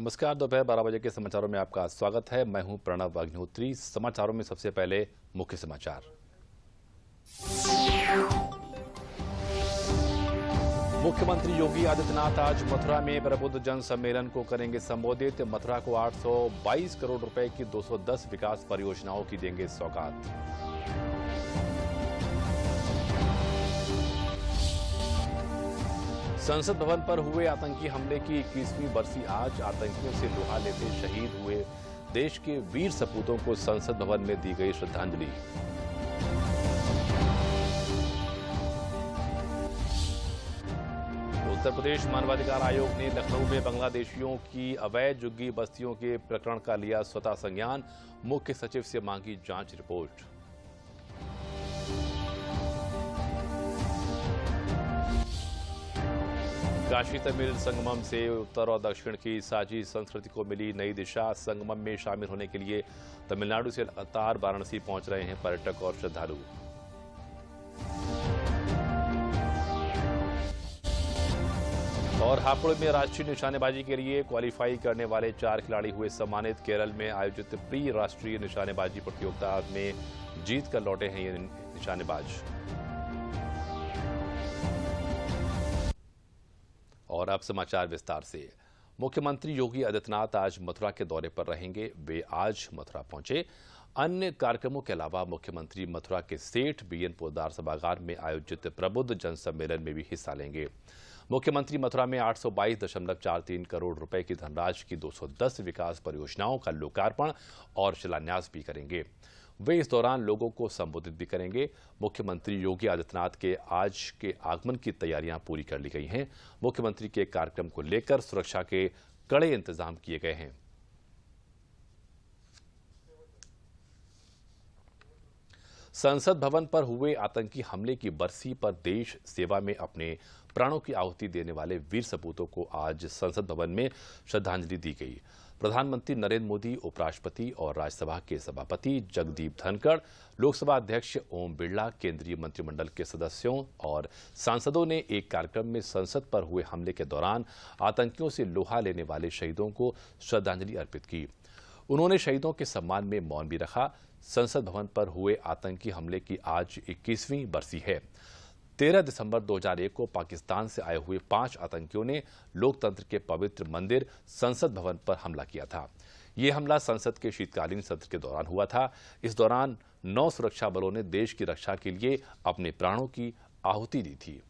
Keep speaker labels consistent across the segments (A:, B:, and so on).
A: नमस्कार। दोपहर 12 बजे के समाचारों में आपका स्वागत है। मैं हूं प्रणव अग्निहोत्री। समाचारों में सबसे पहले मुख्य समाचार। मुख्यमंत्री योगी आदित्यनाथ आज मथुरा में प्रबुद्ध जन सम्मेलन को करेंगे संबोधित। मथुरा को 822 करोड़ रुपए की 210 विकास परियोजनाओं की देंगे सौगात। संसद भवन पर हुए आतंकी हमले की 21वीं बरसी आज। आतंकियों से लोहा लेते शहीद हुए देश के वीर सपूतों को संसद भवन में दी गई श्रद्धांजलि। उत्तर प्रदेश मानवाधिकार आयोग ने लखनऊ में बांग्लादेशियों की अवैध झुग्गी बस्तियों के प्रकरण का लिया स्वतः संज्ञान। मुख्य सचिव से मांगी जांच रिपोर्ट। काशी तमिल संगमम से उत्तर और दक्षिण की साझी संस्कृति को मिली नई दिशा। संगमम में शामिल होने के लिए तमिलनाडु से लगातार वाराणसी पहुंच रहे हैं पर्यटक और श्रद्धालु। और हापुड़ में राष्ट्रीय निशानेबाजी के लिए क्वालिफाई करने वाले 4 खिलाड़ी हुए सम्मानित। केरल में आयोजित प्री राष्ट्रीय निशानेबाजी प्रतियोगिता में जीत कर लौटे हैं ये निशानेबाज। और अब समाचार विस्तार से। मुख्यमंत्री योगी आदित्यनाथ आज मथुरा के दौरे पर रहेंगे। वे आज मथुरा पहुंचे। अन्य कार्यक्रमों के अलावा मुख्यमंत्री मथुरा के सेठ बीएन पोद्दार सभागार में आयोजित प्रबुद्ध जन सम्मेलन में भी हिस्सा लेंगे। मुख्यमंत्री मथुरा में 822.43 करोड़ रुपए की धनराशि की 210 विकास परियोजनाओं का लोकार्पण और शिलान्यास भी करेंगे। वे इस दौरान लोगों को संबोधित भी करेंगे। मुख्यमंत्री योगी आदित्यनाथ के आज के आगमन की तैयारियां पूरी कर ली गई हैं। मुख्यमंत्री के कार्यक्रम को लेकर सुरक्षा के कड़े इंतजाम किए गए हैं। संसद भवन पर हुए आतंकी हमले की बरसी पर देश सेवा में अपने प्राणों की आहुति देने वाले वीर सपूतों को आज संसद भवन में श्रद्धांजलि दी गई। प्रधानमंत्री नरेंद्र मोदी, उपराष्ट्रपति और राज्यसभा के सभापति जगदीप धनखड़, लोकसभा अध्यक्ष ओम बिरला, केंद्रीय मंत्रिमंडल के सदस्यों और सांसदों ने एक कार्यक्रम में संसद पर हुए हमले के दौरान आतंकियों से लोहा लेने वाले शहीदों को श्रद्धांजलि अर्पित की। उन्होंने शहीदों के सम्मान में मौन भी रखा। संसद भवन पर हुए आतंकी हमले की आज 21वीं बरसी है। 13 दिसंबर 2001 को पाकिस्तान से आए हुए 5 आतंकियों ने लोकतंत्र के पवित्र मंदिर संसद भवन पर हमला किया था। ये हमला संसद के शीतकालीन सत्र के दौरान हुआ था। इस दौरान 9 सुरक्षा बलों ने देश की रक्षा के लिए अपने प्राणों की आहुति दी थी।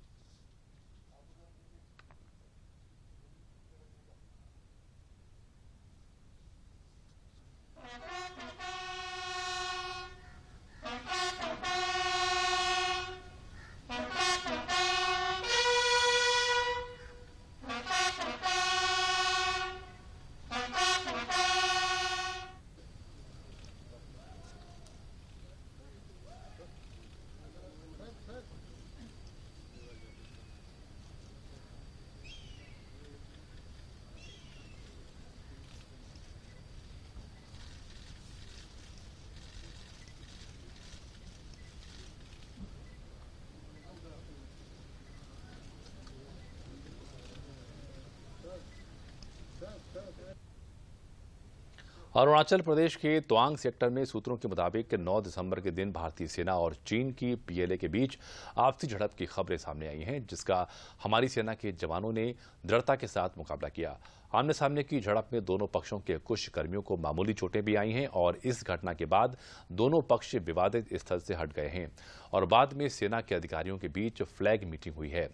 A: अरुणाचल प्रदेश के तवांग सेक्टर में सूत्रों के मुताबिक 9 दिसंबर के दिन भारतीय सेना और चीन की पीएलए के बीच आपसी झड़प की खबरें सामने आई हैं, जिसका हमारी सेना के जवानों ने दृढ़ता के साथ मुकाबला किया। आमने सामने की झड़प में दोनों पक्षों के कुछ कर्मियों को मामूली चोटें भी आई हैं और इस घटना के बाद दोनों पक्ष विवादित स्थल से हट गए हैं और बाद में सेना के अधिकारियों के बीच फ्लैग मीटिंग हुई है।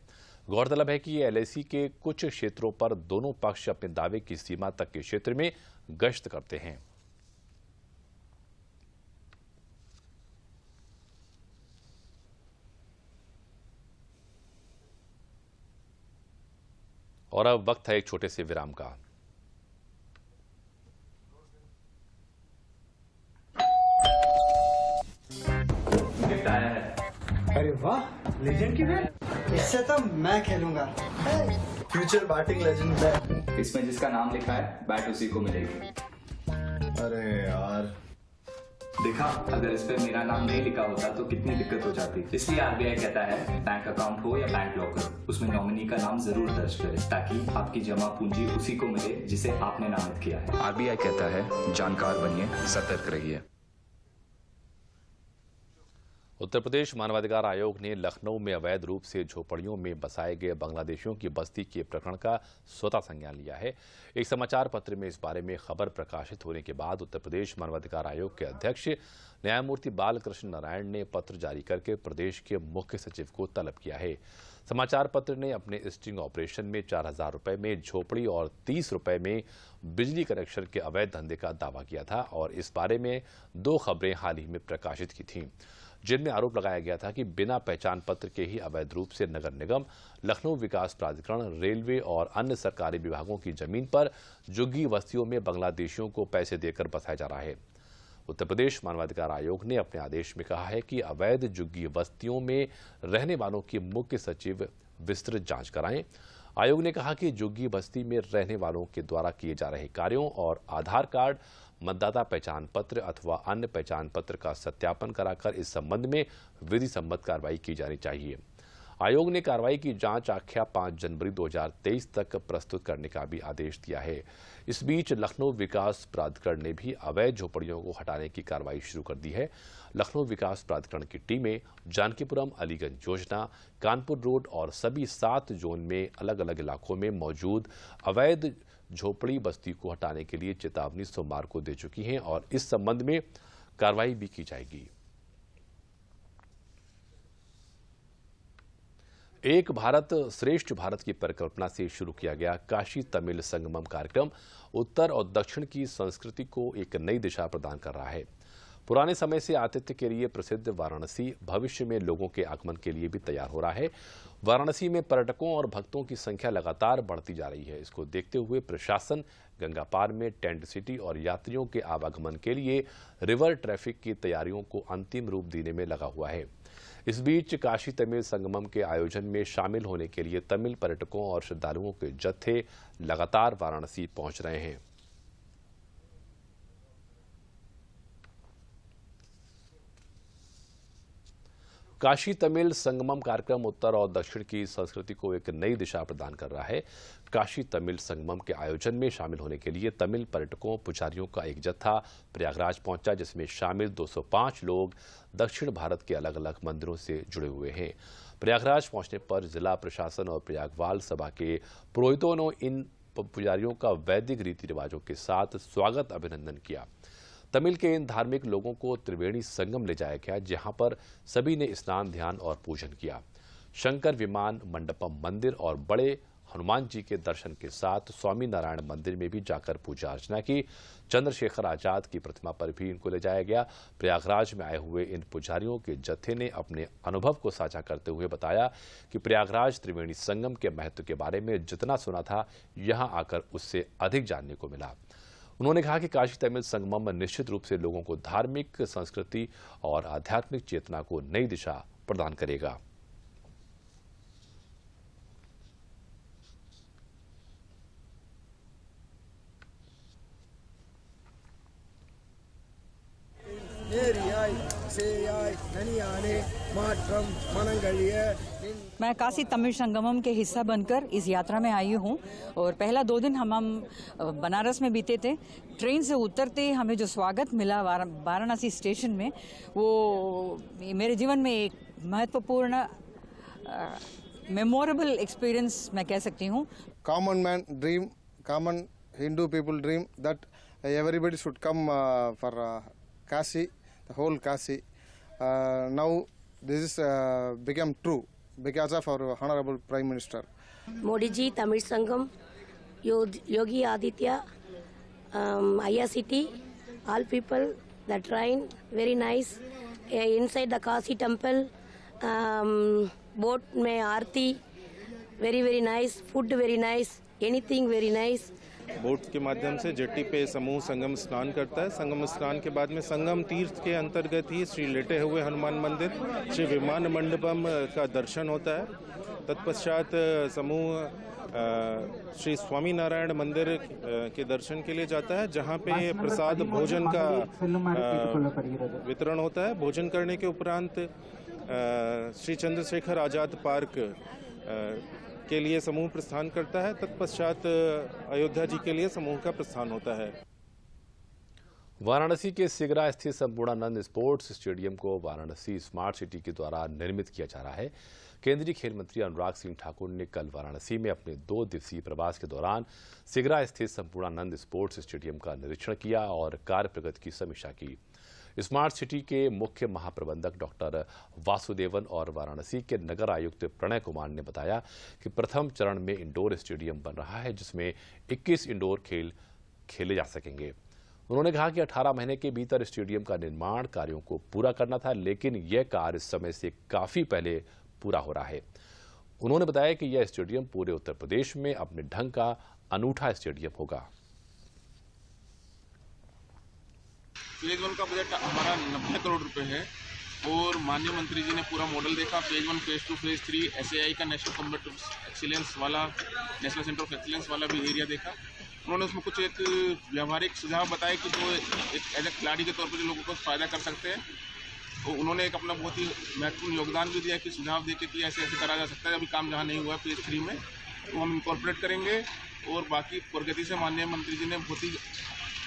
A: गौरतलब है कि एलएसी के कुछ क्षेत्रों पर दोनों पक्ष अपने दावे की सीमा तक के क्षेत्र में गश्त करते हैं। और अब वक्त है एक छोटे से विराम का।
B: अरे वाह, लेजेंड की बैट।
C: इससे तो मैं खेलूंगा।
B: फ्यूचर बैटिंग लेजेंड है।
D: इसमें जिसका नाम लिखा है बैट उसी को मिलेगी।
B: अरे यार,
D: देखा, अगर इस पे मेरा नाम नहीं लिखा होता तो कितनी दिक्कत हो जाती। इसलिए आरबीआई कहता है बैंक अकाउंट हो या बैंक लॉकर, उसमें नॉमिनी का नाम जरूर दर्ज करें ताकि आपकी जमा पूंजी उसी को मिले जिसे आपने नामित किया है।
E: आरबीआई कहता है जानकार बनिए, सतर्क रहिए।
A: उत्तर प्रदेश मानवाधिकार आयोग ने लखनऊ में अवैध रूप से झोपड़ियों में बसाए गए बांग्लादेशियों की बस्ती के प्रकरण का स्वतः संज्ञान लिया है। एक समाचार पत्र में इस बारे में खबर प्रकाशित होने के बाद उत्तर प्रदेश मानवाधिकार आयोग के अध्यक्ष न्यायमूर्ति बालकृष्ण नारायण ने पत्र जारी करके प्रदेश के मुख्य सचिव को तलब किया है। समाचार पत्र ने अपने स्टिंग ऑपरेशन में 4,000 रुपए में झोपड़ी और 30 रुपए में बिजली कनेक्शन के अवैध धंधे का दावा किया था और इस बारे में 2 खबरें हाल ही में प्रकाशित की थीं, जिनमें आरोप लगाया गया था कि बिना पहचान पत्र के ही अवैध रूप से नगर निगम, लखनऊ विकास प्राधिकरण, रेलवे और अन्य सरकारी विभागों की जमीन पर झुग्गी बस्तियों में बांग्लादेशियों को पैसे देकर बसाया जा रहा है। उत्तर प्रदेश मानवाधिकार आयोग ने अपने आदेश में कहा है कि अवैध झुग्गी बस्तियों में रहने वालों की मुख्य सचिव विस्तृत जांच कराएं। आयोग ने कहा कि झुग्गी बस्ती में रहने वालों के द्वारा किए जा रहे कार्यों और आधार कार्ड, मतदाता पहचान पत्र अथवा अन्य पहचान पत्र का सत्यापन कराकर इस संबंध में विधि सम्मत कार्रवाई की जानी चाहिए। आयोग ने कार्रवाई की जांच आख्या 5 जनवरी 2023 तक प्रस्तुत करने का भी आदेश दिया है। इस बीच लखनऊ विकास प्राधिकरण ने भी अवैध झोपड़ियों को हटाने की कार्रवाई शुरू कर दी है। लखनऊ विकास प्राधिकरण की टीमें जानकीपुरम, अलीगंज योजना, कानपुर रोड और सभी 7 जोन में अलग अलग इलाकों में मौजूद अवैध झोपड़ी बस्ती को हटाने के लिए चेतावनी सोमवार को दे चुकी हैं और इस संबंध में कार्रवाई भी की जाएगी। एक भारत श्रेष्ठ भारत की परिकल्पना से शुरू किया गया काशी तमिल संगमम कार्यक्रम उत्तर और दक्षिण की संस्कृति को एक नई दिशा प्रदान कर रहा है। पुराने समय से आतिथ्य के लिए प्रसिद्ध वाराणसी भविष्य में लोगों के आगमन के लिए भी तैयार हो रहा है। वाराणसी में पर्यटकों और भक्तों की संख्या लगातार बढ़ती जा रही है। इसको देखते हुए प्रशासन गंगा पार में टेंट सिटी और यात्रियों के आवागमन के लिए रिवर ट्रैफिक की तैयारियों को अंतिम रूप देने में लगा हुआ है। इस बीच काशी तमिल संगमम के आयोजन में शामिल होने के लिए तमिल पर्यटकों और श्रद्धालुओं के जत्थे लगातार वाराणसी पहुंच रहे हैं। काशी तमिल संगमम कार्यक्रम उत्तर और दक्षिण की संस्कृति को एक नई दिशा प्रदान कर रहा है। काशी तमिल संगमम के आयोजन में शामिल होने के लिए तमिल पर्यटकों, पुजारियों का एक जत्था प्रयागराज पहुंचा, जिसमें शामिल 205 लोग दक्षिण भारत के अलग अलग मंदिरों से जुड़े हुए हैं। प्रयागराज पहुंचने पर जिला प्रशासन और प्रयागवाल सभा के पुरोहितों ने इन पुजारियों का वैदिक रीति रिवाजों के साथ स्वागत अभिनंदन किया। तमिल के इन धार्मिक लोगों को त्रिवेणी संगम ले जाया गया, जहां पर सभी ने स्नान, ध्यान और पूजन किया। शंकर विमान मंडपम मंदिर और बड़े हनुमान जी के दर्शन के साथ स्वामी नारायण मंदिर में भी जाकर पूजा अर्चना की। चंद्रशेखर आजाद की प्रतिमा पर भी इनको ले जाया गया। प्रयागराज में आए हुए इन पुजारियों के जत्थे ने अपने अनुभव को साझा करते हुए बताया कि प्रयागराज त्रिवेणी संगम के महत्व के बारे में जितना सुना था, यहां आकर उससे अधिक जानने को मिला। उन्होंने कहा कि काशी तमिल संगमम निश्चित रूप से लोगों को धार्मिक, संस्कृति और आध्यात्मिक चेतना को नई दिशा प्रदान करेगा।
F: मैं काशी तमिल संगमम के हिस्सा बनकर इस यात्रा में आई हूँ और पहला 2 दिन हम बनारस में बीते थे। ट्रेन से उतरते ही हमें जो स्वागत मिला वाराणसी स्टेशन में, वो मेरे जीवन में एक महत्वपूर्ण मेमोरेबल एक्सपीरियंस मैं कह सकती हूँ।
G: Common man dream, common Hindu people dream that everybody should come for Kashi, the whole Kashi. Now this is become true because of our Honorable Prime Minister.
H: Modi ji, Tamil Sangam, Yogi Aditya, IRCT, all people, the train, very nice. Inside the Kashi temple, boat mein aarti, very nice. Food very nice. Anything very nice.
I: Boat के माध्यम से jetty पे समूह संगम स्नान करता है। संगम स्नान के बाद में संगम तीर्थ के अंतर्गत ही श्री लेटे हुए हनुमान मंदिर, श्री विमान मंडपम का दर्शन होता है। तत्पश्चात समूह श्री स्वामीनारायण मंदिर के दर्शन के लिए जाता है, जहां पे प्रसाद भोजन का वितरण होता है। भोजन करने के उपरांत श्री चंद्रशेखर आजाद पार्क के लिए समूह प्रस्थान करता है। तत्पश्चात अयोध्या जी के लिए समूह का प्रस्थान होता है।
A: वाराणसी के सिगरा स्थित संपूर्णानंद स्पोर्ट्स स्टेडियम को वाराणसी स्मार्ट सिटी के द्वारा निर्मित किया जा रहा है। केंद्रीय खेल मंत्री अनुराग सिंह ठाकुर ने कल वाराणसी में अपने 2 दिवसीय प्रवास के दौरान सिगरा स्थित संपूर्णानंद स्पोर्ट्स स्टेडियम का निरीक्षण किया और कार्य प्रगति की समीक्षा की। स्मार्ट सिटी के मुख्य महाप्रबंधक डॉक्टर वासुदेवन और वाराणसी के नगर आयुक्त प्रणय कुमार ने बताया कि प्रथम चरण में इंडोर स्टेडियम बन रहा है, जिसमें 21 इंडोर खेल खेले जा सकेंगे। उन्होंने कहा कि 18 महीने के भीतर स्टेडियम का निर्माण कार्यों को पूरा करना था, लेकिन यह कार्य समय से काफी पहले पूरा हो रहा है। उन्होंने बताया कि यह स्टेडियम पूरे उत्तर प्रदेश में अपने ढंग का अनूठा स्टेडियम होगा।
J: फेज 1 का बजट हमारा 90 करोड़ रुपए है और माननीय मंत्री जी ने पूरा मॉडल देखा। फेज 1, फेज 2, फेज 3 SAI का नेशनल कॉम्बैट एक्सीलेंस वाला, नेशनल सेंटर ऑफ एक्सीलेंस वाला भी एरिया देखा। उन्होंने उसमें कुछ एक व्यावहारिक सुझाव बताए कि जो एक एज ए खिलाड़ी के तौर पर जो लोगों को फायदा कर सकते हैं, तो उन्होंने एक अपना बहुत ही महत्वपूर्ण योगदान भी दिया कि सुझाव देके कि ऐसे ऐसे करा जा सकता है। अभी काम जहाँ नहीं हुआ फेज 3 में, तो हम इनकॉर्पोरेट करेंगे। और बाकी प्रगति से माननीय मंत्री जी ने बहुत ही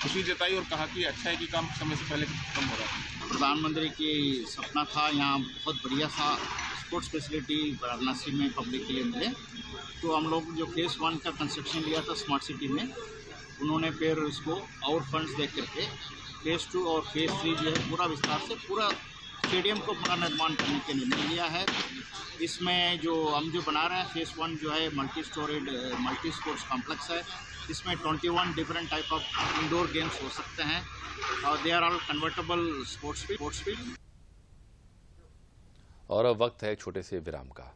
J: खुशी जताई और कहा कि अच्छा है कि काम समय से पहले खत्म हो रहा है।
K: प्रधानमंत्री की सपना था यहाँ बहुत बढ़िया सा स्पोर्ट्स फैसिलिटी वाराणसी में पब्लिक के लिए मिले, तो हम लोग जो फेज 1 का कंस्ट्रक्शन लिया था स्मार्ट सिटी में, उन्होंने फिर उसको और फंड्स दे करके फेज 2 और फेज 3 जो है पूरा विस्तार से पूरा स्टेडियम को पुनर्निर्माण करने के निर्णय लिया है। इसमें जो हम बना रहे हैं फेज 1 जो है मल्टी स्पोर्ट्स कॉम्प्लेक्स है। इसमें 21 different type of indoor games हो सकते हैं और they are all convertible sports field.
A: और अब वक्त है एक छोटे से विराम का।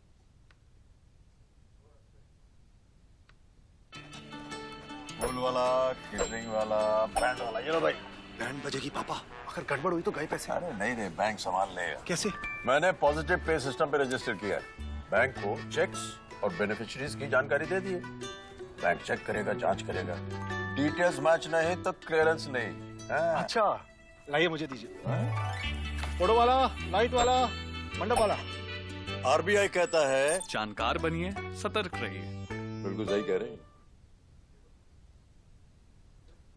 L: फूल वाला, केटरिंग वाला, बैंड वाला, ये लो भाई।
M: बैंड बजेगी पापा, अगर गड़बड़ हुई तो गए पैसे।
L: अरे नहीं रे, बैंक संभाल लेगा।
M: कैसे?
L: मैंने पॉजिटिव पे सिस्टम पे रजिस्टर किया है। बैंक को चेक्स और बेनिफिशियरीज की जानकारी दे दी है। बैंक चेक करेगा, जांच करेगा, डिटेल्स मैच नहीं तो क्लियरेंस नहीं।
M: अच्छा, लाइए मुझे दीजिए। फोटो वाला, लाइट वाला, मंडप वाला।
L: RBI कहता है
E: जानकार बनिए, सतर्क रहिए।
L: बिल्कुल सही कह रहे हैं।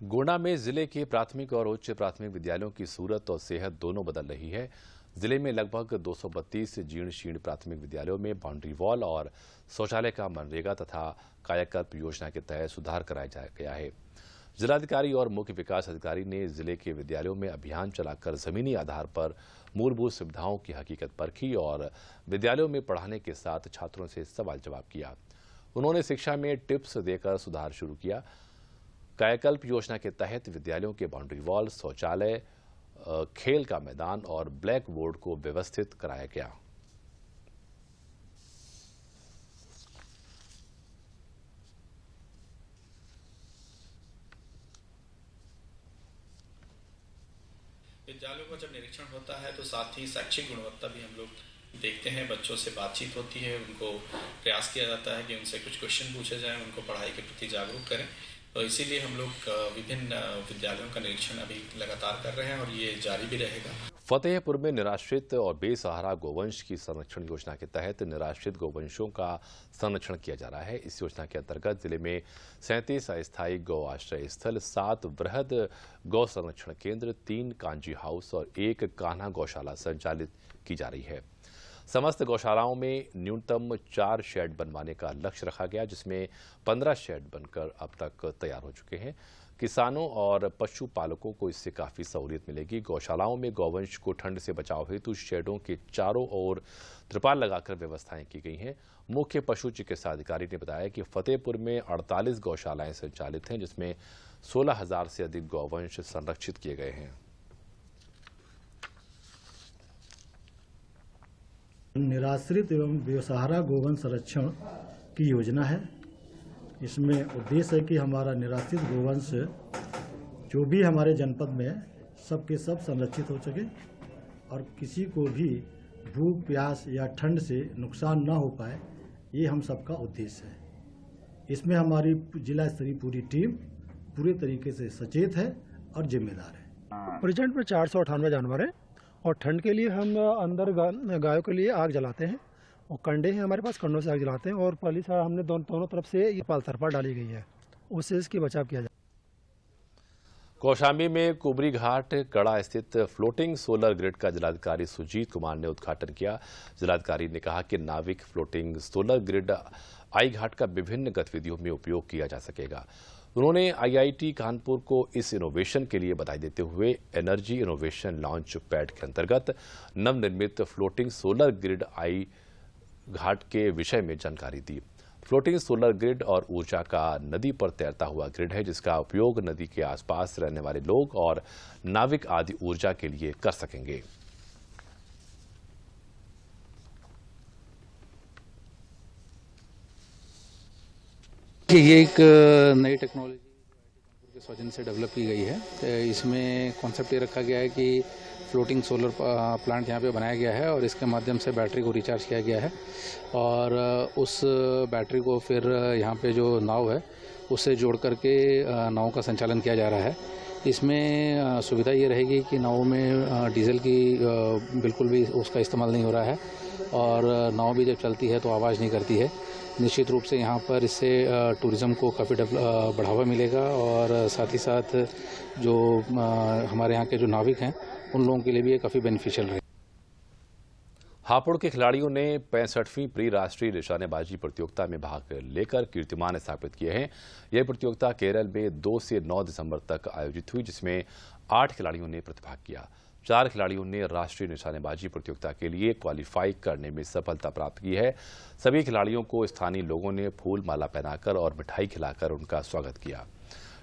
A: गोंडा में जिले के प्राथमिक और उच्च प्राथमिक विद्यालयों की सूरत और सेहत दोनों बदल रही है। जिले में लगभग 232 जीर्ण शीर्ण प्राथमिक विद्यालयों में बाउंड्री वॉल और शौचालय का मनरेगा तथा कायाकल्प योजना के तहत सुधार कराया गया है। जिलाधिकारी और मुख्य विकास अधिकारी ने जिले के विद्यालयों में अभियान चलाकर जमीनी आधार पर मूलभूत सुविधाओं की हकीकत परखी और विद्यालयों में पढ़ाने के साथ छात्रों से सवाल जवाब किया। उन्होंने शिक्षा में टिप्स देकर सुधार शुरू किया। कायाकल्प योजना के तहत विद्यालयों के बाउंड्री वॉल, शौचालय, खेल का मैदान और ब्लैक बोर्ड को व्यवस्थित कराया गया।
N: विद्यालयों का जब निरीक्षण होता है तो साथ ही शैक्षिक गुणवत्ता भी हम लोग देखते हैं। बच्चों से बातचीत होती है, उनको प्रयास किया जाता है कि उनसे कुछ क्वेश्चन पूछे जाएं, उनको पढ़ाई के प्रति जागरूक करें। तो इसीलिए हम लोग विभिन्न विद्यालयों का निरीक्षण अभी लगातार कर रहे हैं और ये जारी भी रहेगा।
A: फतेहपुर में निराश्रित और बेसहारा गोवंश की संरक्षण योजना के तहत निराश्रित गोवंशों का संरक्षण किया जा रहा है। इस योजना के अंतर्गत जिले में 37 अस्थायी गौ आश्रय स्थल, 7 वृहद गौ संरक्षण केंद्र, 3 कांजी हाउस और 1 कान्हा गौशाला संचालित की जा रही है। समस्त गौशालाओं में न्यूनतम 4 शेड बनवाने का लक्ष्य रखा गया, जिसमें 15 शेड बनकर अब तक तैयार हो चुके हैं। किसानों और पशुपालकों को इससे काफी सहूलियत मिलेगी। गौशालाओं में गौवंश को ठंड से बचाव हेतु शेडों के चारों ओर त्रिपाल लगाकर व्यवस्थाएं की गई हैं। मुख्य पशु चिकित्सा अधिकारी ने बताया कि फतेहपुर में 48 गौशालाएं संचालित हैं, जिसमें 16,000 से अधिक गौवंश संरक्षित किए गए हैं।
O: निराश्रित एवं बेसहारा गोवंश संरक्षण की योजना है। इसमें उद्देश्य है कि हमारा निराश्रित गोवंश जो भी हमारे जनपद में है सबके सब संरक्षित हो सके और किसी को भी भूख प्यास या ठंड से नुकसान न हो पाए, ये हम सबका उद्देश्य है। इसमें हमारी जिला स्तरीय पूरी टीम पूरे तरीके से सचेत है और जिम्मेदार है।
P: प्रेजेंट में 498 जानवर हैं और ठंड के लिए हम अंदर गायों के लिए आग जलाते हैं और कंडे हैं हमारे पास, कंडों से आग जलाते हैं और पहली साल हमने दोनों तरफ से ये पाल तरपा डाली गई है, उससे इसकी बचाव किया जाए।
A: कौशाम्बी में कुबरी घाट कड़ा स्थित फ्लोटिंग सोलर ग्रिड का जिलाधिकारी सुजीत कुमार ने उद्घाटन किया। जिलाधिकारी ने कहा कि नाविक फ्लोटिंग सोलर ग्रिड आई घाट का विभिन्न गतिविधियों में उपयोग किया जा सकेगा। उन्होंने आईआईटी कानपुर को इस इनोवेशन के लिए बधाई देते हुए एनर्जी इनोवेशन लॉन्च पैड के अंतर्गत नवनिर्मित फ्लोटिंग सोलर ग्रिड आई घाट के विषय में जानकारी दी। फ्लोटिंग सोलर ग्रिड और ऊर्जा का नदी पर तैरता हुआ ग्रिड है, जिसका उपयोग नदी के आसपास रहने वाले लोग और नाविक आदि ऊर्जा के लिए कर सकेंगे।
Q: ये एक नई टेक्नोलॉजी के सौजन्य से डेवलप की गई है। इसमें कॉन्सेप्ट ये रखा गया है कि फ्लोटिंग सोलर प्लांट यहाँ पे बनाया गया है और इसके माध्यम से बैटरी को रिचार्ज किया गया है और उस बैटरी को फिर यहाँ पे जो नाव है उससे जोड़ करके नाव का संचालन किया जा रहा है। इसमें सुविधा ये रहेगी कि नाव में डीजल की बिल्कुल भी उसका इस्तेमाल नहीं हो रहा है और नाव भी जब चलती है तो आवाज़ नहीं करती है। निश्चित रूप से यहाँ पर इससे टूरिज़्म को काफ़ी बढ़ावा मिलेगा और साथ ही साथ जो हमारे यहाँ के जो नाविक हैं उन लोगों के लिए भी ये काफ़ी बेनिफिशियल रहेगा।
A: हापुड़ के खिलाड़ियों ने 65वीं प्री राष्ट्रीय निशानेबाजी प्रतियोगिता में भाग लेकर कीर्तिमान स्थापित किए हैं। यह प्रतियोगिता केरल में 2 से 9 दिसंबर तक आयोजित हुई, जिसमें 8 खिलाड़ियों ने प्रतिभाग किया। 4 खिलाड़ियों ने राष्ट्रीय निशानेबाजी प्रतियोगिता के लिए क्वालिफाई करने में सफलता प्राप्त की है। सभी खिलाड़ियों को स्थानीय लोगों ने फूल माला पहनाकर और मिठाई खिलाकर उनका स्वागत किया।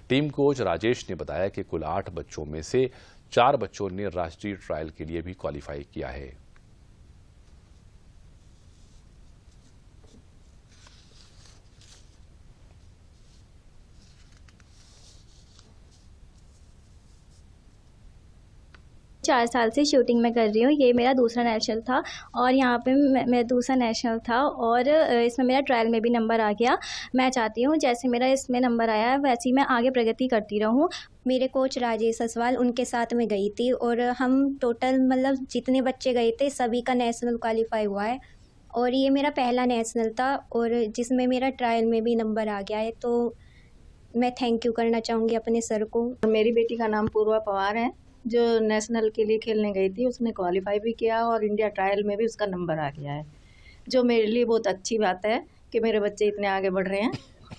A: टीम कोच राजेश ने बताया कि कुल 8 बच्चों में से 4 बच्चों ने राष्ट्रीय ट्रायल के लिए भी क्वालिफाई किया है।
R: चार साल से शूटिंग में कर रही हूँ। ये मेरा दूसरा नेशनल था और यहाँ पे मेरा दूसरा नेशनल था और इसमें मेरा ट्रायल में भी नंबर आ गया। मैं चाहती हूँ जैसे मेरा इसमें नंबर आया है वैसे ही मैं आगे प्रगति करती रहूँ।
S: मेरे कोच राजेश असवाल उनके साथ में गई थी और हम टोटल मतलब जितने बच्चे गए थे सभी का नेशनल क्वालिफाई हुआ है और ये मेरा पहला नेशनल था और जिसमें मेरा ट्रायल में भी नंबर आ गया है, तो मैं थैंक यू करना चाहूँगी अपने सर को।
T: मेरी बेटी का नाम पूर्वा पवार है जो नेशनल के लिए खेलने गई थी, उसने क्वालिफाई भी किया और इंडिया ट्रायल में भी उसका नंबर आ गया है, जो मेरे लिए बहुत अच्छी बात है कि मेरे बच्चे इतने आगे बढ़ रहे हैं।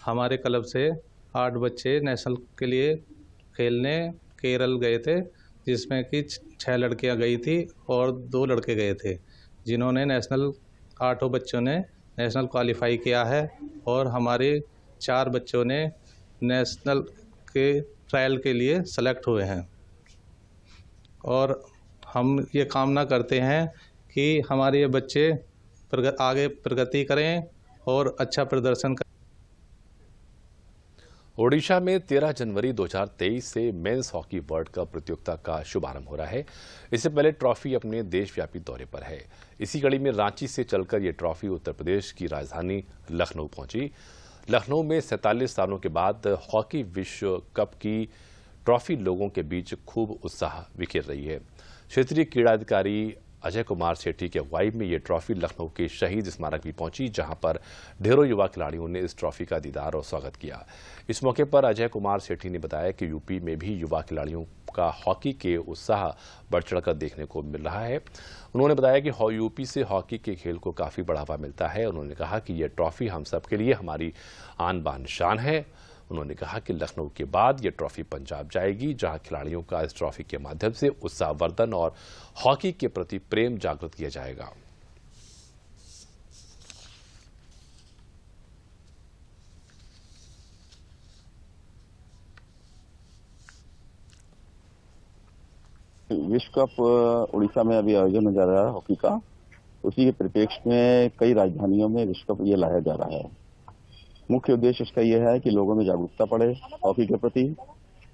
U: हमारे क्लब से 8 बच्चे नेशनल के लिए खेलने केरल गए थे, जिसमें कि 6 लड़कियां गई थी और 2 लड़के गए थे, जिन्होंने नेशनल 8 बच्चों ने नेशनल क्वालिफाई किया है और हमारे 4 बच्चों ने नेशनल के ट्रायल के लिए सेलेक्ट हुए हैं। और हम ये कामना करते हैं कि हमारे ये बच्चे आगे प्रगति करें और अच्छा प्रदर्शन करें।
A: ओडिशा में 13 जनवरी 2023 से मेंस हॉकी वर्ल्ड कप प्रतियोगिता का शुभारंभ हो रहा है। इससे पहले ट्रॉफी अपने देशव्यापी दौरे पर है। इसी कड़ी में रांची से चलकर ये ट्रॉफी उत्तर प्रदेश की राजधानी लखनऊ पहुंची। लखनऊ में 47 सालों के बाद हॉकी विश्व कप की ट्रॉफी लोगों के बीच खूब उत्साह बिखेर रही है। क्षेत्रीय क्रीड़ा अधिकारी अजय कुमार सेठी की अगुवाई में ये ट्रॉफी लखनऊ के शहीद स्मारक भी पहुंची, जहां पर ढेरों युवा खिलाड़ियों ने इस ट्रॉफी का दीदार और स्वागत किया। इस मौके पर अजय कुमार सेठी ने बताया कि यूपी में भी युवा खिलाड़ियों का हॉकी के उत्साह बढ़ चढ़कर देखने को मिल रहा है। उन्होंने बताया कि यूपी से हॉकी के खेल को काफ़ी बढ़ावा मिलता है। उन्होंने कहा कि यह ट्रॉफी हम सब के लिए हमारी आन बान शान है। उन्होंने कहा कि लखनऊ के बाद ये ट्रॉफी पंजाब जाएगी, जहां खिलाड़ियों का इस ट्रॉफी के माध्यम से उत्साहवर्धन और हॉकी के प्रति प्रेम जागृत किया जाएगा।
V: विश्व कप उड़ीसा में अभी आयोजन हो जा रहा है हॉकी का। उसी के परिप्रेक्ष्य में कई राजधानियों में विश्व कप ये लाया जा रहा है। मुख्य उद्देश्य इसका यह है कि लोगों में जागरूकता बढ़े हॉकी के प्रति,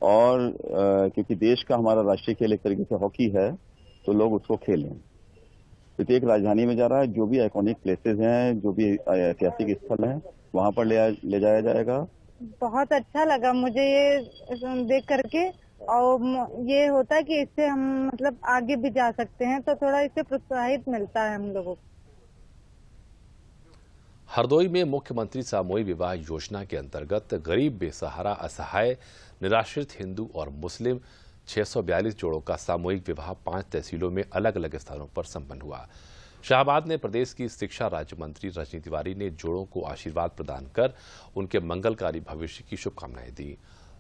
V: और क्योंकि देश का हमारा राष्ट्रीय खेल एक तरीके से हॉकी है, तो लोग उसको खेलें। प्रत्येक राजधानी में जा रहा है, जो भी आइकॉनिक प्लेसेस हैं, जो भी ऐतिहासिक स्थल हैं, वहाँ पर ले जाया जाएगा।
B: बहुत अच्छा लगा मुझे ये देख करके, और ये होता है कि इससे हम मतलब आगे भी जा सकते हैं, तो थोड़ा इससे प्रोत्साहित मिलता है हम लोगों को।
A: हरदोई में मुख्यमंत्री सामूहिक विवाह योजना के अंतर्गत गरीब, बेसहारा, असहाय, निराश्रित हिंदू और मुस्लिम 642 जोड़ों का सामूहिक विवाह 5 तहसीलों में अलग अलग स्थानों पर संपन्न हुआ। शाहबाद में प्रदेश की शिक्षा राज्य मंत्री रजनी तिवारी ने जोड़ों को आशीर्वाद प्रदान कर उनके मंगलकारी भविष्य की शुभकामनाएं दी।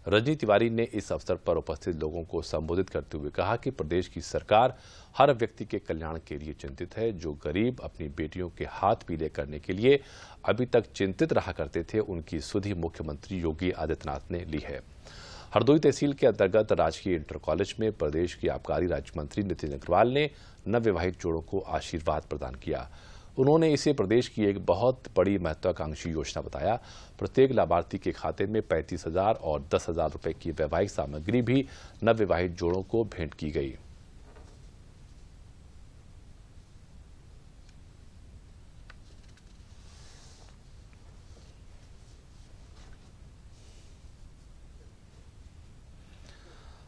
A: रजनी तिवारी ने इस अवसर पर उपस्थित लोगों को संबोधित करते हुए कहा कि प्रदेश की सरकार हर व्यक्ति के कल्याण के लिए चिंतित है। जो गरीब अपनी बेटियों के हाथ पीले करने के लिए अभी तक चिंतित रहा करते थे, उनकी सुधि मुख्यमंत्री योगी आदित्यनाथ ने ली है। हरदोई तहसील के अंतर्गत राजकीय इंटर कॉलेज में प्रदेश के आबकारी राज्य मंत्री नितिन अग्रवाल ने नवविवाहित जोड़ों को आशीर्वाद प्रदान किया। उन्होंने इसे प्रदेश की एक बहुत बड़ी महत्वाकांक्षी योजना बताया। प्रत्येक लाभार्थी के खाते में 35,000 और 10,000 रुपए की वैवाहिक सामग्री भी नवविवाहित जोड़ों को भेंट की गई।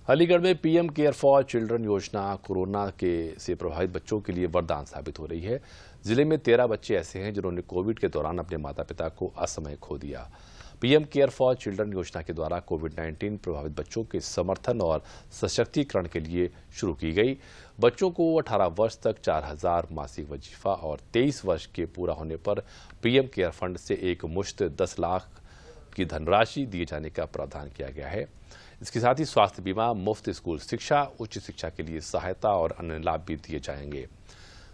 A: अलीगढ़ में पीएम केयर फॉर चिल्ड्रन योजना कोरोना से प्रभावित बच्चों के लिए वरदान साबित हो रही है। जिले में 13 बच्चे ऐसे हैं जिन्होंने कोविड के दौरान अपने माता पिता को असमय खो दिया। पीएम केयर फॉर चिल्ड्रन योजना के द्वारा कोविड-19 प्रभावित बच्चों के समर्थन और सशक्तिकरण के लिए शुरू की गई। बच्चों को 18 वर्ष तक 4,000 मासिक वजीफा और 23 वर्ष के पूरा होने पर पीएम केयर फंड से एक मुश्त 10 लाख की धनराशि दिए जाने का प्रावधान किया गया है। इसके साथ ही स्वास्थ्य बीमा, मुफ्त स्कूल शिक्षा, उच्च शिक्षा के लिए सहायता और अन्य लाभ भी दिए जाएंगे।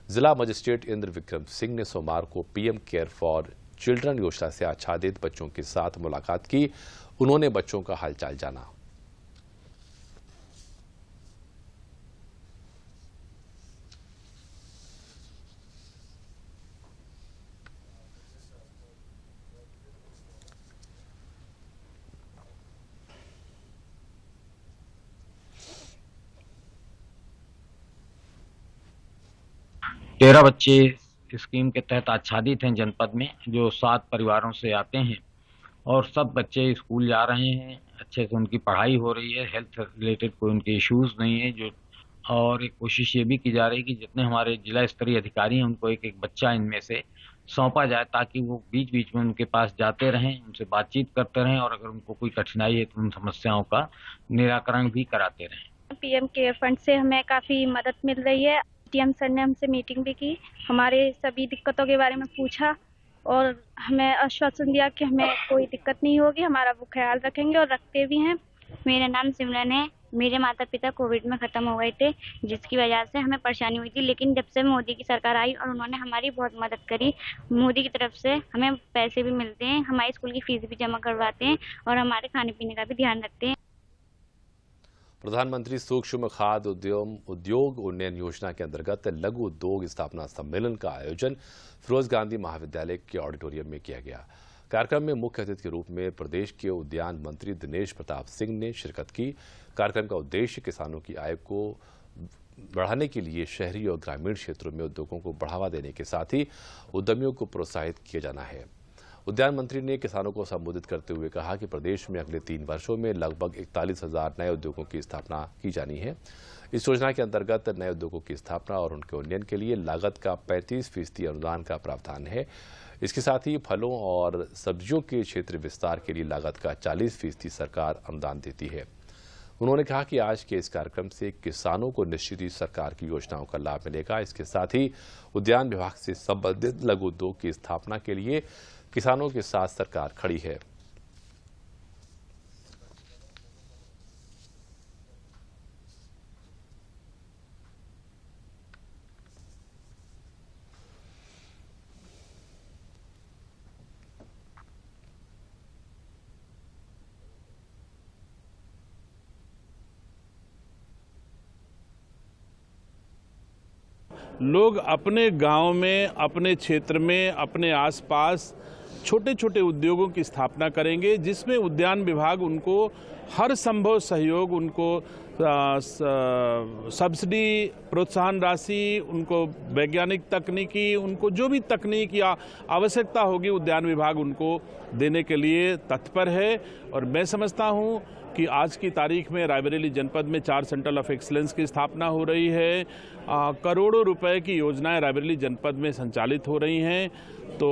A: जिला मजिस्ट्रेट इंद्र विक्रम सिंह ने सोमवार को पीएम केयर फॉर चिल्ड्रन योजना से आच्छादित बच्चों के साथ मुलाकात की। उन्होंने बच्चों का हालचाल जाना।
C: तेरह बच्चे स्कीम के तहत आच्छादित हैं जनपद में, जो 7 परिवारों से आते हैं और सब बच्चे स्कूल जा रहे हैं। अच्छे से उनकी पढ़ाई हो रही है, हेल्थ रिलेटेड कोई उनके इश्यूज नहीं है। जो और एक कोशिश ये भी की जा रही है कि जितने हमारे जिला स्तरीय अधिकारी हैं उनको एक एक बच्चा इनमें से सौंपा जाए, ताकि वो बीच बीच में उनके पास जाते रहें, उनसे बातचीत करते रहें और अगर उनको कोई कठिनाई है तो उन समस्याओं का निराकरण भी कराते रहें।
W: पीएम केयर फंड से हमें काफ़ी मदद मिल रही है। डीएम सर ने हमसे मीटिंग भी की, हमारे सभी दिक्कतों के बारे में पूछा और हमें आश्वासन दिया कि हमें कोई दिक्कत नहीं होगी, हमारा वो ख्याल रखेंगे और रखते भी हैं। मेरा नाम सिमरन है। मेरे माता पिता कोविड में ख़त्म हो गए थे, जिसकी वजह से हमें परेशानी हुई थी, लेकिन जब से मोदी की सरकार आई और उन्होंने हमारी बहुत मदद करी, मोदी की तरफ से हमें पैसे भी मिलते हैं, हमारी स्कूल की फीस भी जमा करवाते हैं और हमारे खाने पीने का भी ध्यान रखते हैं।
A: प्रधानमंत्री सूक्ष्म खाद्य उद्योग उन्नयन योजना के अंतर्गत लघु उद्योग स्थापना सम्मेलन का आयोजन फिरोज गांधी महाविद्यालय के ऑडिटोरियम में किया गया। कार्यक्रम में मुख्य अतिथि के रूप में प्रदेश के उद्यान मंत्री दिनेश प्रताप सिंह ने शिरकत की। कार्यक्रम का उद्देश्य किसानों की आय को बढ़ाने के लिए शहरी और ग्रामीण क्षेत्रों में उद्योगों को बढ़ावा देने के साथ ही उद्यमियों को प्रोत्साहित किया जाना है। उद्यान मंत्री ने किसानों को संबोधित करते हुए कहा कि प्रदेश में अगले 3 वर्षों में लगभग 41,000 नए उद्योगों की स्थापना की जानी है। इस योजना के अंतर्गत नए उद्योगों की स्थापना और उनके उन्नयन के लिए लागत का 35% अनुदान का प्रावधान है। इसके साथ ही फलों और सब्जियों के क्षेत्र विस्तार के लिए लागत का 40% सरकार अनुदान देती है। उन्होंने कहा कि आज के इस कार्यक्रम से किसानों को निश्चित ही सरकार की योजनाओं का लाभ मिलेगा। इसके साथ ही उद्यान विभाग से संबंधित लघु उद्योग की स्थापना के लिए किसानों के साथ सरकार खड़ी है।
X: लोग अपने गांव में, अपने क्षेत्र में, अपने आसपास
D: छोटे छोटे उद्योगों की स्थापना करेंगे, जिसमें उद्यान विभाग उनको हर संभव सहयोग, उनको सब्सिडी, प्रोत्साहन राशि, उनको वैज्ञानिक तकनीकी, उनको जो भी तकनीक या आवश्यकता होगी उद्यान विभाग उनको देने के लिए तत्पर है। और मैं समझता हूं कि आज की तारीख में रायबरेली जनपद में 4 सेंटर ऑफ एक्सीलेंस की स्थापना हो रही है। करोड़ों रुपए की योजनाएं रायबरेली जनपद में संचालित हो रही हैं। तो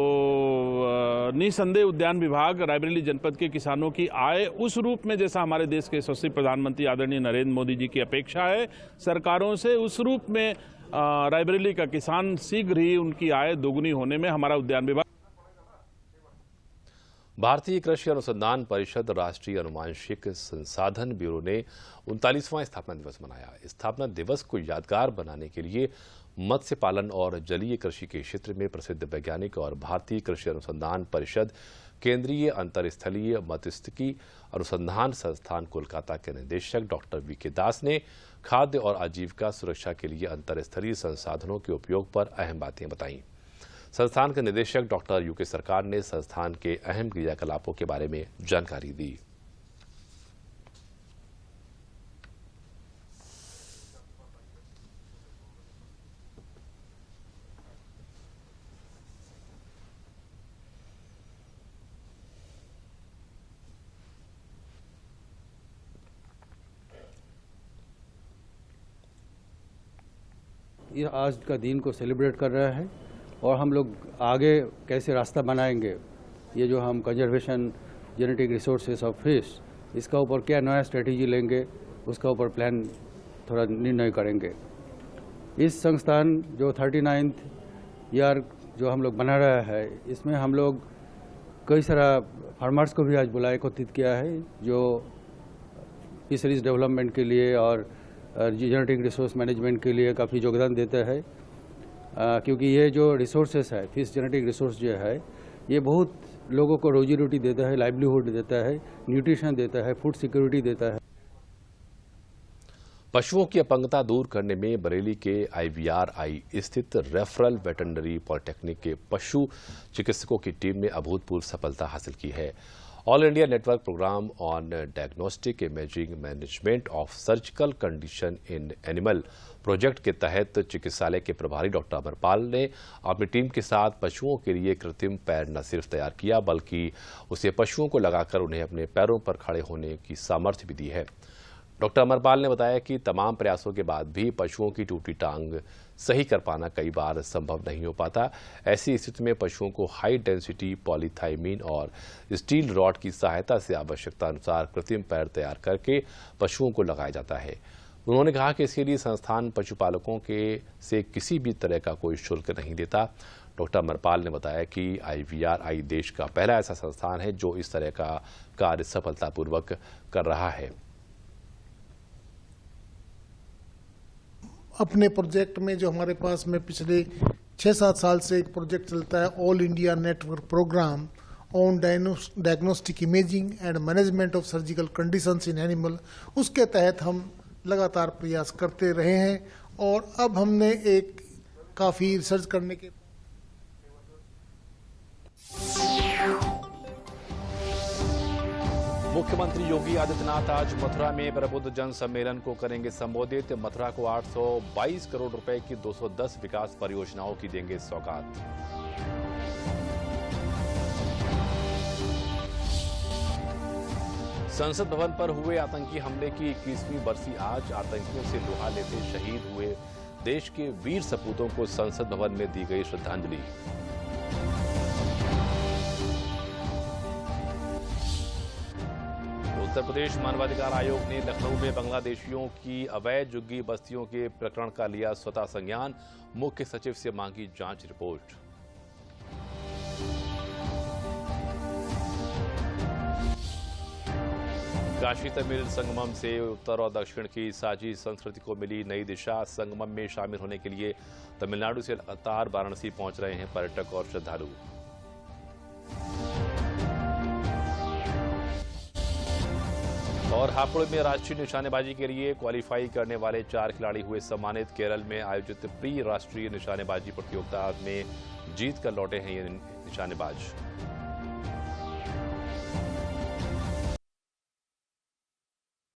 D: निसंदेह उद्यान विभाग रायबरेली जनपद के किसानों की आय उस रूप में, जैसा हमारे देश के यशस्वी प्रधानमंत्री आदरणीय नरेंद्र मोदी जी की अपेक्षा है सरकारों से, उस रूप में रायबरेली का किसान शीघ्र ही उनकी आय दोगुनी होने में हमारा उद्यान विभाग।
A: भारतीय कृषि अनुसंधान परिषद राष्ट्रीय अनुवांशिक संसाधन ब्यूरो ने 39वां स्थापना दिवस मनाया। स्थापना दिवस को यादगार बनाने के लिए मत्स्य पालन और जलीय कृषि के क्षेत्र में प्रसिद्ध वैज्ञानिक और भारतीय कृषि अनुसंधान परिषद केंद्रीय अंतरस्थलीय मत्स्यिकी अनुसंधान संस्थान कोलकाता के निदेशक डॉक्टर वीके दास ने खाद्य और आजीविका सुरक्षा के लिए अंतरस्थलीय संसाधनों के उपयोग पर अहम बातें बताईं। संस्थान के निदेशक डॉक्टर यूके सरकार ने संस्थान के अहम क्रियाकलापों के बारे में जानकारी दी।
F: ये आज का दिन को सेलिब्रेट कर रहा है और हम लोग आगे कैसे रास्ता बनाएंगे, ये जो हम conservation genetic resources of fish, इसका ऊपर क्या नया स्ट्रेटेजी लेंगे, उसका ऊपर प्लान थोड़ा निर्णय करेंगे। इस संस्थान जो 39th ईयर जो हम लोग बना रहा है, इसमें हम लोग कई सारा फार्मर्स को भी आज बुलाए एकत्रित किया है, जो फिशरीज डेवलपमेंट के लिए और जेनेटिक रिसोर्स मैनेजमेंट के लिए काफ़ी योगदान देता है। क्योंकि ये जो रिसोर्सेस है, फिश जेनेटिक रिसोर्स जो है, ये बहुत लोगों को रोजी रोटी देता है, लाइवलीहुड देता है, न्यूट्रिशन देता है, फूड सिक्योरिटी देता है।
A: पशुओं की अपंगता दूर करने में बरेली के IVRI स्थित रेफरल वेटरनरी पॉलिटेक्निक के पशु चिकित्सकों की टीम ने अभूतपूर्व सफलता हासिल की है। All India network program on diagnostic imaging management of surgical condition in animal project के तहत चिकित्सालय के प्रभारी डॉक्टर अमरपाल ने अपनी टीम के साथ पशुओं के लिए कृत्रिम पैर न सिर्फ तैयार किया, बल्कि उसे पशुओं को लगाकर उन्हें अपने पैरों पर खड़े होने की सामर्थ्य भी दी है। डॉक्टर अमरपाल ने बताया कि तमाम प्रयासों के बाद भी पशुओं की टूटी टांग सही कर पाना कई बार संभव नहीं हो पाता। ऐसी स्थिति में पशुओं को हाई डेंसिटी पॉलीथाइमीन और स्टील रॉड की सहायता से आवश्यकता अनुसार कृत्रिम पैर तैयार करके पशुओं को लगाया जाता है। उन्होंने कहा कि इसके लिए संस्थान पशुपालकों से किसी भी तरह का कोई शुल्क नहीं लेता। डॉक्टर अमरपाल ने बताया कि IVRI देश का पहला ऐसा संस्थान है जो इस तरह का कार्य सफलतापूर्वक कर रहा है।
G: अपने प्रोजेक्ट में जो हमारे पास में पिछले 6-7 साल से एक प्रोजेक्ट चलता है, all India network program on diagnostic imaging and management of surgical conditions in animal, उसके तहत हम लगातार प्रयास करते रहे हैं और अब हमने एक काफ़ी रिसर्च करने के
A: मुख्यमंत्री योगी आदित्यनाथ आज मथुरा में प्रबुद्ध जन सम्मेलन को करेंगे संबोधित। मथुरा को 822 करोड़ रुपए की 210 विकास परियोजनाओं की देंगे सौगात। संसद भवन पर हुए आतंकी हमले की 21वीं बरसी आज। आतंकियों से लोहा लेते शहीद हुए देश के वीर सपूतों को संसद भवन में दी गई श्रद्धांजलि। उत्तर प्रदेश मानवाधिकार आयोग ने लखनऊ में बांग्लादेशियों की अवैध झुग्गी बस्तियों के प्रकरण का लिया स्वतः संज्ञान। मुख्य सचिव से मांगी जांच रिपोर्ट। काशी तमिल संगमम से उत्तर और दक्षिण की साझी संस्कृति को मिली नई दिशा। संगमम में शामिल होने के लिए तमिलनाडु से लगातार वाराणसी पहुंच रहे हैं पर्यटक और श्रद्धालु। और हापुड़ में राष्ट्रीय निशानेबाजी के लिए क्वालिफाई करने वाले 4 खिलाड़ी हुए सम्मानित। केरल में आयोजित प्री राष्ट्रीय निशानेबाजी प्रतियोगिता में जीत कर लौटे हैं ये निशानेबाज।